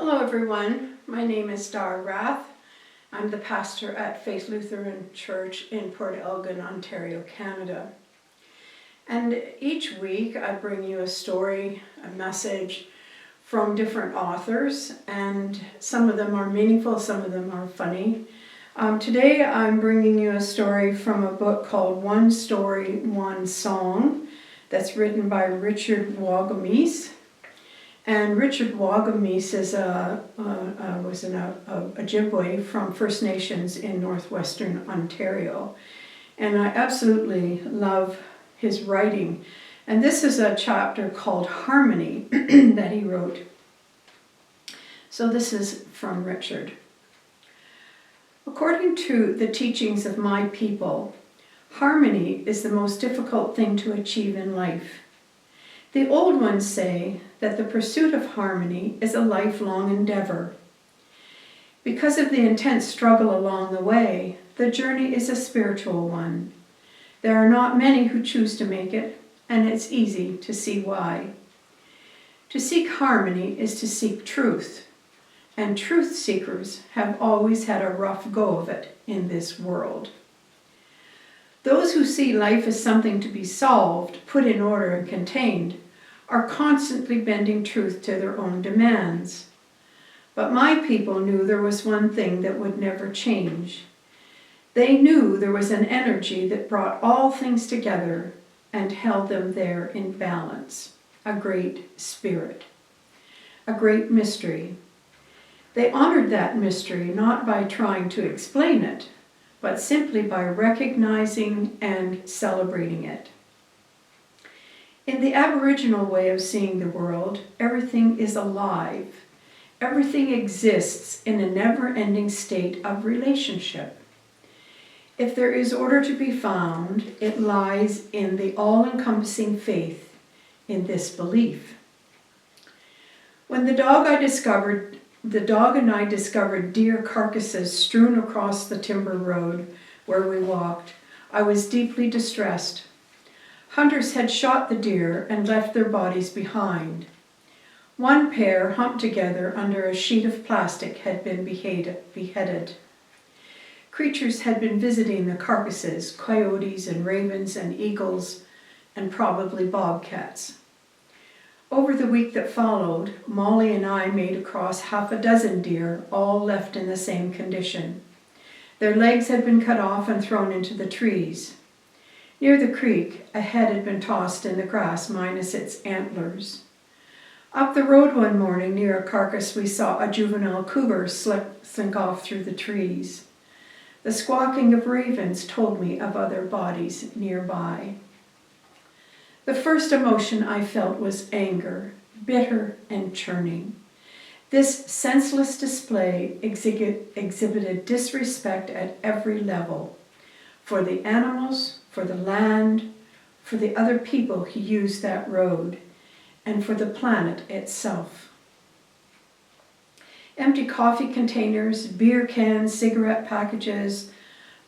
Hello everyone, my name is Dar Rath. I'm the pastor at Faith Lutheran Church in Port Elgin, Ontario, Canada. And each week I bring you a story, a message from different authors, and some of them are meaningful, some of them are funny. Today I'm bringing you a story from a book called One Story, One Song that's written by Richard Wagamese. And Richard Wagamese was an Ojibwe from First Nations in northwestern Ontario. And I absolutely love his writing. And this is a chapter called Harmony that he wrote. So this is from Richard. According to the teachings of my people, harmony is the most difficult thing to achieve in life. The old ones say that the pursuit of harmony is a lifelong endeavor. Because of the intense struggle along the way, the journey is a spiritual one. There are not many who choose to make it, and it's easy to see why. To seek harmony is to seek truth, and truth seekers have always had a rough go of it in this world. Those who see life as something to be solved, put in order and contained, are constantly bending truth to their own demands. But my people knew there was one thing that would never change. They knew there was an energy that brought all things together and held them there in balance. A great spirit. A great mystery. They honored that mystery not by trying to explain it, but simply by recognizing and celebrating it. In the Aboriginal way of seeing the world, everything is alive. Everything exists in a never-ending state of relationship. If there is order to be found, it lies in the all-encompassing faith in this belief. When the dog and I discovered deer carcasses strewn across the timber road where we walked, I was deeply distressed. Hunters had shot the deer and left their bodies behind. One pair, humped together under a sheet of plastic, had been beheaded. Creatures had been visiting the carcasses, coyotes and ravens and eagles, and probably bobcats. Over the week that followed, Molly and I made across half a dozen deer, all left in the same condition. Their legs had been cut off and thrown into the trees. Near the creek, a head had been tossed in the grass, minus its antlers. Up the road one morning, near a carcass, we saw a juvenile cougar slink off through the trees. The squawking of ravens told me of other bodies nearby. The first emotion I felt was anger, bitter and churning. This senseless display exhibited disrespect at every level, for the animals, for the land, for the other people who use that road, and for the planet itself. Empty coffee containers, beer cans, cigarette packages,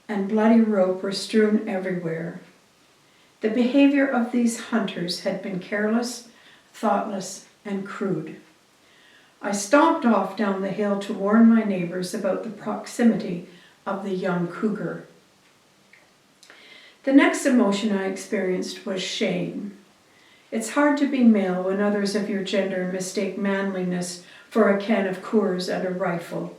and bloody rope were strewn everywhere. The behavior of these hunters had been careless, thoughtless, and crude. I stomped off down the hill to warn my neighbors about the proximity of the young cougar. The next emotion I experienced was shame. It's hard to be male when others of your gender mistake manliness for a can of Coors and a rifle.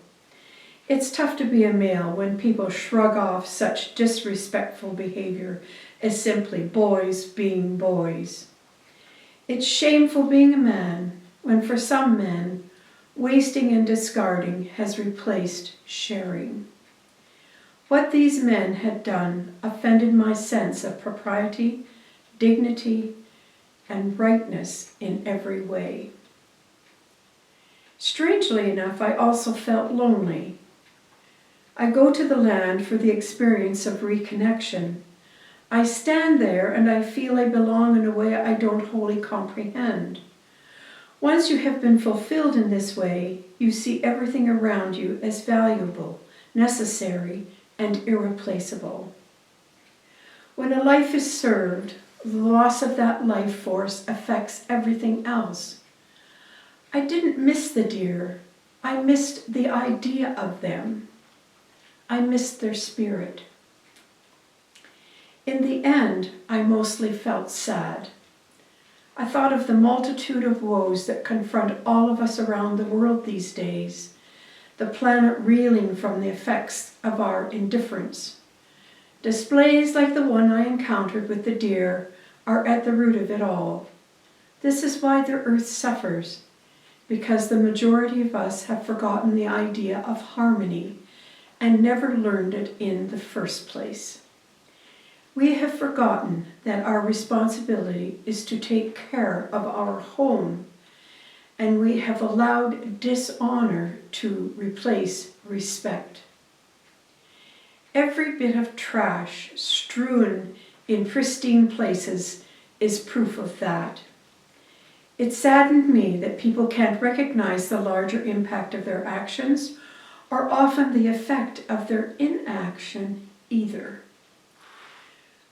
It's tough to be a male when people shrug off such disrespectful behavior as simply boys being boys. It's shameful being a man when for some men, wasting and discarding has replaced sharing. What these men had done offended my sense of propriety, dignity, and rightness in every way. Strangely enough, I also felt lonely. I go to the land for the experience of reconnection. I stand there and I feel I belong in a way I don't wholly comprehend. Once you have been fulfilled in this way, you see everything around you as valuable, necessary, and irreplaceable. When a life is served, the loss of that life force affects everything else. I didn't miss the deer, I missed the idea of them. I missed their spirit. In the end, I mostly felt sad. I thought of the multitude of woes that confront all of us around the world these days, the planet reeling from the effects of our indifference. Displays like the one I encountered with the deer are at the root of it all. This is why the earth suffers, because the majority of us have forgotten the idea of harmony and never learned it in the first place. We have forgotten that our responsibility is to take care of our home, and we have allowed dishonor to replace respect. Every bit of trash strewn in pristine places is proof of that. It saddened me that people can't recognize the larger impact of their actions, or often the effect of their inaction either.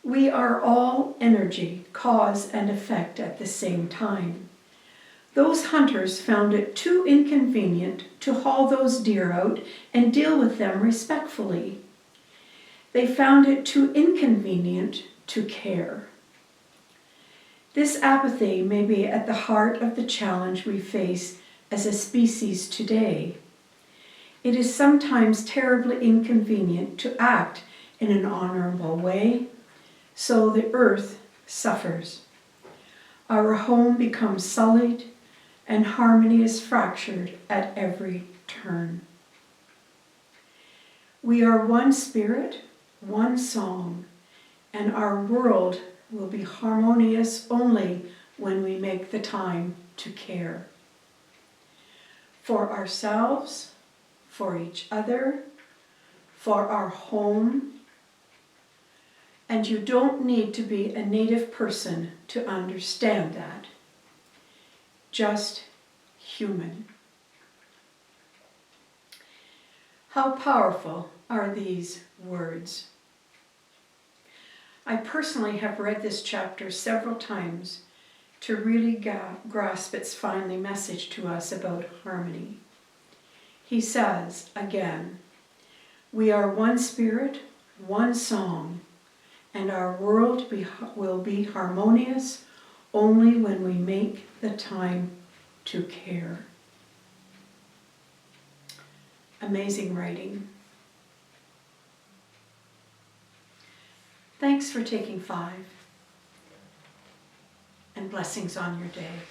We are all energy, cause and effect at the same time. Those hunters found it too inconvenient to haul those deer out and deal with them respectfully. They found it too inconvenient to care. This apathy may be at the heart of the challenge we face as a species today. It is sometimes terribly inconvenient to act in an honorable way, so the earth suffers. Our home becomes sullied, and harmony is fractured at every turn. We are one spirit, one song, and our world will be harmonious only when we make the time to care. For ourselves, for each other, for our home. And you don't need to be a native person to understand that. Just human. How powerful are these words? I personally have read this chapter several times to really grasp its final message to us about harmony. He says, again, we are one spirit, one song, and our world will be harmonious only when we make the time to care. Amazing writing. Thanks for taking 5, and blessings on your day.